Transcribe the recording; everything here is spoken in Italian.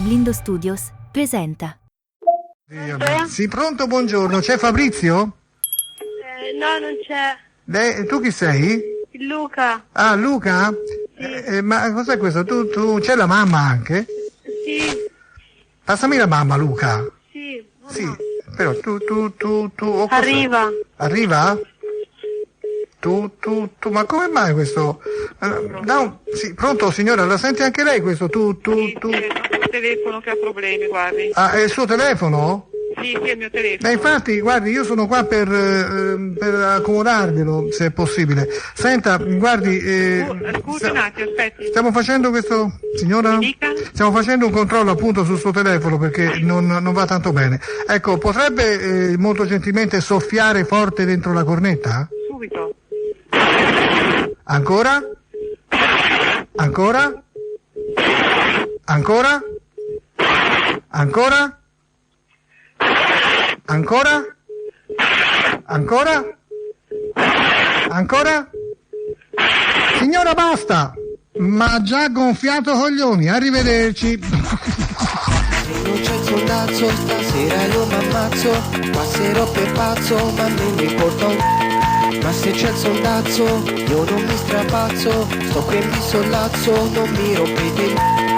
Blindo Studios presenta. Sì, pronto, buongiorno, c'è Fabrizio? No, non c'è. Tu chi sei? Luca. Ah, Luca? Sì. Ma cos'è questo? Tu c'è la mamma anche? Sì. Passami la mamma, Luca. Sì. Sì, però tu... oh, cos'è? Arriva. Arriva? Ma come mai questo? Sì, pronto signora, la senti anche lei questo? Sì, è il mio telefono che ha problemi, guardi. Ah, è il suo telefono? Sì, è il mio telefono. Beh, infatti, guardi, io sono qua per accomodarglielo, se è possibile. Senta, guardi... Scusi un attimo, aspetti. Stiamo facendo questo... Signora? Mi dica? Stiamo facendo un controllo appunto sul suo telefono perché non va tanto bene. Ecco, potrebbe molto gentilmente soffiare forte dentro la cornetta? Subito. Ancora? Ancora? Ancora? Ancora? Ancora? Ancora? Ancora? Signora, basta! Ma già gonfiato coglioni, arrivederci. Non c'è il soldazzo, stasera io m'ammazzo. Passerò per pazzo, ma me ne porto. Ma se c'è il soldazzo, io non mi strapazzo. Sto qui in sollazzo, non mi rompete.